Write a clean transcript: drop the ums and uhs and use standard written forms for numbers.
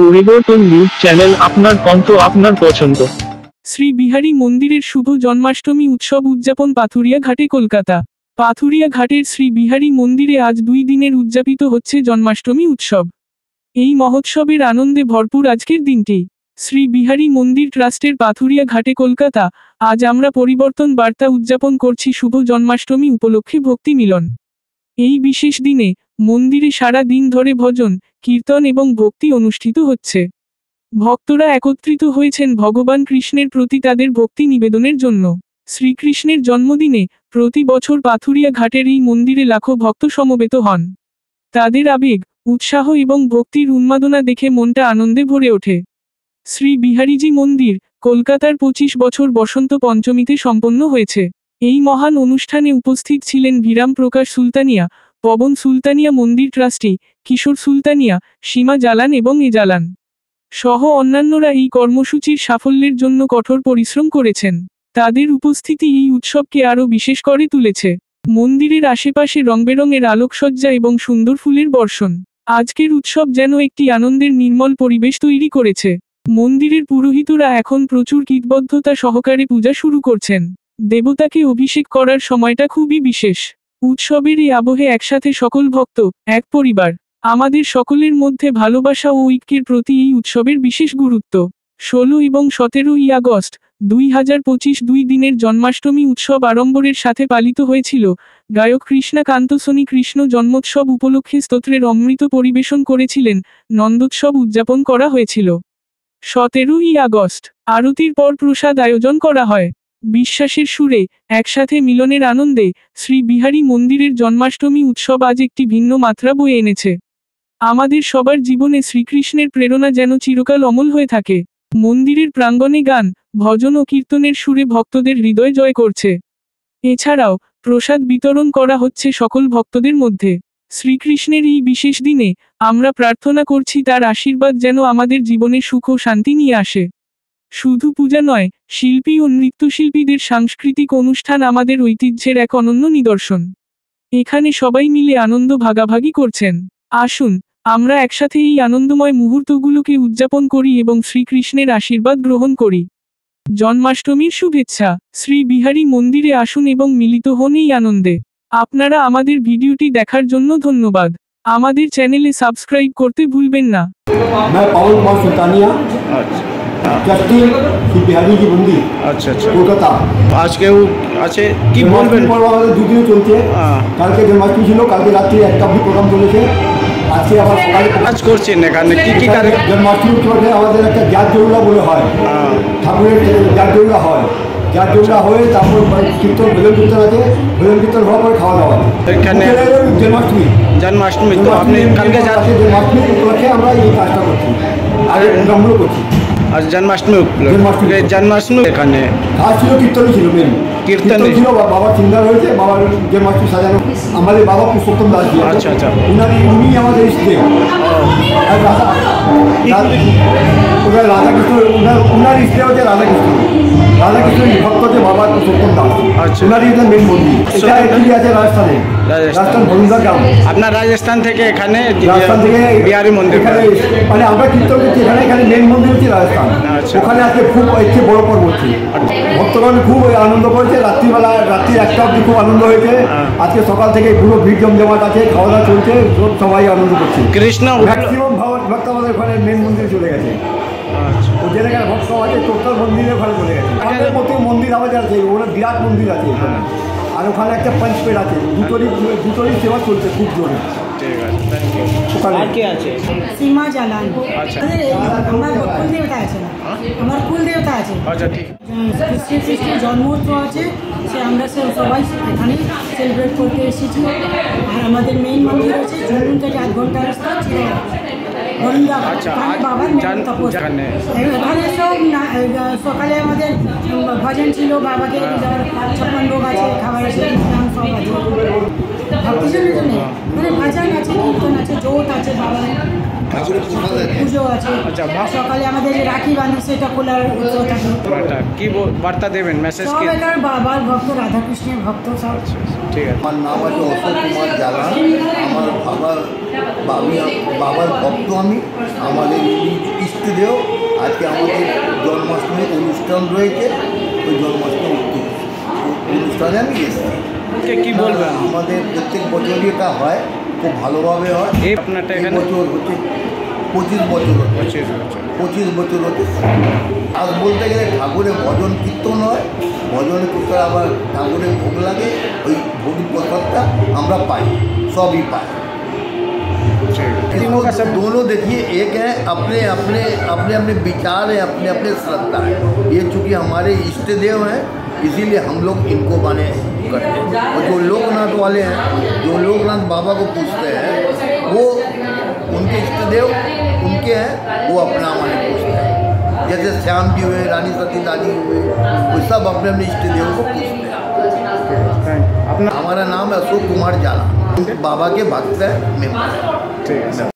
পরিবর্তন news channel, আপনার কণ্ঠ, আপনার পছন্দ। শ্রী বিহারী মন্দিরের শুভ জন্মাষ্টমী উৎসব উদযাপন পাথুরিয়া ঘাটে, কলকাতা। পাথুরিয়া ঘাটের শ্রী বিহারী মন্দিরে আজ 2 দিনের উদযাপিত হচ্ছে জন্মাষ্টমী উৎসব। এই মহোৎসবের আনন্দে ভরপুর আজকের দিনটি। শ্রী বিহারী মন্দির ট্রাস্টের পাথুরিয়া ঘাটে, কলকাতা। আজ আমরা পরিবর্তন বার্তা উদযাপন করছি শুভ জন্মাষ্টমী উপলক্ষে ভক্তি মিলন। এই বিশেষ দিনে মন্দিরে সারা দিন ধরে ভজন, কীর্তন এবং ভক্তি অনুষ্ঠিত হচ্ছে। ভক্তরা একত্রিত হয়েছেন ভগবান কৃষ্ণের প্রতি তাদের ভক্তি নিবেদনের জন্য। শ্রীকৃষ্ণের জন্মদিনে প্রতি বছর পাথুরিয়া ঘাটের এই মন্দিরে লাখো ভক্ত সমবেত হন। তাদের আবেগ, উৎসাহ এবং ভক্তির উন্মাদনা দেখে মনটা আনন্দে ভরে ওঠে। শ্রী বিহারীজি মন্দির, কলকাতার 25 বছর বসন্ত পঞ্চমীতে সম্পন্ন হয়েছে। এই মহান অনুষ্ঠানে উপস্থিত ছিলেন ভিরাম প্রকাশ সুলতানিয়া, পবন সুলতানিয়া মন্দির ট্রাস্টি, কিশোর সুলতানিয়া, সীমা জালান এবং এ জালান সহ অন্যান্যরা এই কর্মসূচির সাফল্যের জন্য কঠোর পরিশ্রম করেছেন। তাদের উপস্থিতি এই উৎসবকে আরও বিশেষ করে তুলেছে। মন্দিরের আশেপাশে রংবেরঙের আলোকসজ্জা এবং সুন্দর ফুলের বর্ষণ আজকের উৎসব যেন একটি আনন্দের নির্মল পরিবেশ তৈরি করেছে। মন্দিরের পুরোহিতরা এখন প্রচুর কীটবদ্ধতা সহকারে পূজা শুরু করছেন। দেবতাকে অভিষেক করার সময়টা খুবই বিশেষ। উৎসবের এই আবহে একসাথে সকল ভক্ত, এক পরিবার। আমাদের সকলের মধ্যে ভালোবাসা ও ঐক্যের প্রতি এই উৎসবের বিশেষ গুরুত্ব। 16 এবং 17ই আগস্ট 2025 2 দিনের জন্মাষ্টমী উৎসব আড়ম্বরের সাথে পালিত হয়েছিল। গায়ক কৃষ্ণকান্ত সোনি কৃষ্ণ জন্মোৎসব উপলক্ষে স্তোত্রের অমৃত পরিবেশন করেছিলেন। নন্দোৎসব উদযাপন করা হয়েছিল। 17ই আগস্ট আরতির পর প্রসাদ আয়োজন করা হয়। বিশ্বাসের সুরে, একসাথে মিলনের আনন্দে শ্রী বিহারী মন্দিরের জন্মাষ্টমী উৎসব আজ একটি ভিন্ন মাত্রা বয়ে এনেছে। আমাদের সবার জীবনে শ্রীকৃষ্ণের প্রেরণা যেন চিরকাল অমল হয়ে থাকে। মন্দিরের প্রাঙ্গণে গান, ভজন ও কীর্তনের সুরে ভক্তদের হৃদয় জয় করছে। এছাড়াও প্রসাদ বিতরণ করা হচ্ছে সকল ভক্তদের মধ্যে। শ্রীকৃষ্ণের এই বিশেষ দিনে আমরা প্রার্থনা করছি তার আশীর্বাদ যেন আমাদের জীবনে সুখ ও শান্তি নিয়ে আসে। শুধু পূজা নয়, শিল্পী ও নৃত্যশিল্পীদের সাংস্কৃতিক অনুষ্ঠান আমাদের ঐতিহ্যের এক অনন্য নিদর্শন। এখানে সবাই মিলে আনন্দ ভাগাভাগি করছেন। আসুন আমরা একসাথে এই আনন্দময় মুহূর্তগুলোকে উদযাপন করি এবং শ্রীকৃষ্ণের আশীর্বাদ গ্রহণ করি। জন্মাষ্টমীর শুভেচ্ছা। শ্রী বিহারী মন্দিরে আসুন এবং মিলিত হন এই আনন্দে। আপনারা আমাদের ভিডিওটি দেখার জন্য ধন্যবাদ। আমাদের চ্যানেলে সাবস্ক্রাইব করতে ভুলবেন না। मैं पवन कुमार सुल्तानिया, ट्रस्टी श्री बिहारी जी मंदिर, কলকাতা। আজকে আছে কি বলবেন? পর্ব আমাদের 2 দিনে চলছে। কালকে জন্মাষ্টমী ছিল, কালকে রাত্রে একটা অবধি প্রোগ্রাম চলেছে। আজকে আবার সকালে কাজ করছেন এখানে কি কি কাজ? জন্মাষ্টমী উৎসবে আমাদের একটা জাত জরুলা বলে হয়, ঠাকুরের জাত জরুলা হয়। জাত জরুলা হয়ে তারপর কীর্তন, ভজন কীর্তন আছে। ভজন কীর্তন হওয়ার পরে খাওয়া দাওয়া। এখানে জন্মাষ্টমী তো আপনি কালকে যাচ্ছেন। জন্মাষ্টমী উপলক্ষে আমরা এই কাজটা করছি আর এই প্রোগ্রামগুলো করছি। আর জন্মাষ্টমী এখানে কাজ ছিল, কীর্তনই ছিল, মেন কীর্তন ছিল। বাবা চিন্তার হয়েছে, বাবার জন্মাষ্টমী সাজানো। আমাদের বাবা পুরুষোত্তম দাস, আচ্ছা, উনি আমাদের ইষ্টদেব। ওনার রাধাকৃষ্ণ, ওনার ইষ্টদেব হচ্ছে রাধাকৃষ্ণ। রাধাকৃষ্ণ ভক্ত হচ্ছে বাবা পুরুষোত্তম দাস। ওনারই মেন মন্দির। এটা একটি আছে রাজস্থানে, রাজস্থান ভরুদা গ্রাম। আপনার রাজস্থান থেকে এখানে রাজস্থান থেকে বিহারী মন্দির এখানে মানে আমরা কীর্তন করছি এখানে মেন মন্দির হচ্ছে রাজস্থান। ওখানে আজকে খুব একটি বড় পর্ব হচ্ছে। ভক্তগণ খুব আনন্দ করেছে। রাত্রি 1টা অবধি খুব আনন্দ হয়েছে। আজকে সকাল থেকে পুরো ভিড় জমজমাট আছে, খাওয়া দাওয়া চলছে, সবাই আনন্দ করছে। কৃষ্ণ ম্যাক্সিমাম ভক্ত আমাদের ওখানে মেন মন্দিরে চলে গেছে। ও যে জায়গায় ভক্ত আছে টোটাল মন্দিরে ওখানে চলে গেছে। আমাদের মতো মন্দির আমাদের আছে, ওখানে বিরাট মন্দির আছে ওখানে। আর ওখানে একটা পঞ্চপেট আছে, দুটোরই সেবা চলছে খুব জোরে। ঠিক আছে, থ্যাংক ইউ। ওখানে কে আছে? সীমা জালান। আচ্ছা, আমার কুল দেবতা আছে না, আমার কুল দেবতা আছে। আচ্ছা, ঠিক। শ্রীকৃষ্ণের জন্মোৎসব আছে, আমরা সবাই এখানে সেলিব্রেট করতে এসেছি। আর আমাদের মেইন মন্দির আছে ঝুলুন থেকে 1 ঘন্টার রাস্তা ছিল বাবার এখানে সব সকালে আমাদের ভজন ছিল, বাবাকে 56 ভোগ আছে, খাবার আছে, সব আছে ভক্তিজনের জন্য। মানে ভজন আছে, কীর্তন আছে, জোট আছে, বাবার পুজো আছে। সকালে আমাদের রাখি বাঁধি, সেটা খোলার উৎসব থাকে। কি বার্তা দেবেন, মেসেজ? সব এটার বাবার ভক্ত, রাধাকৃষ্ণের ভক্ত সব। ঠিক আছে। আমার নাম আছে অশোক কুমার জালান। আমার বাবার ভক্ত আমি। আমাদের মধ্যেও আজকে আমাদের জন্মাষ্টমীর অনুষ্ঠান রয়েছে, ওই জন্মাষ্টমী অনুষ্ঠানে আমি এসেছি। কি বলবেন? আমাদের প্রত্যেক বছরই এটা হয়, খুব ভালোভাবে হয়। এই আপনারটা এখানে বছর হচ্ছে 25 বছর হচ্ছে, 25 বছর হচ্ছে। আজ বলতে গেলে ঠাকুরের ভজন কীর্তন হয়, ভজন কীর্তন আবার ঠাকুরের ভোগ লাগে, ওই ভোগ প্রসাদটা আমরা पाए, सभी पाए। दोनों देखिए एक है अपने अपने अपने अपने विचार है, अपने अपने श्रद्धा है। ये चूँकि हमारे इष्ट देव हैं, इसीलिए हम लोग इनको माने करते हैं। और जो लोकनाथ वाले हैं, जो लोकनाथ बाबा को पूछते हैं, वो उनके इष्ट देव उनके हैं, वो अपना माने पूछते हैं। जैसे श्याम जी हुए, रानी सती दादी हुए, वो सब अपने अपने इष्ट देव को पूछते हैं। हमारा नाम है अशोक कुमार जाला, बाबा के भक्त है, मेंबर है।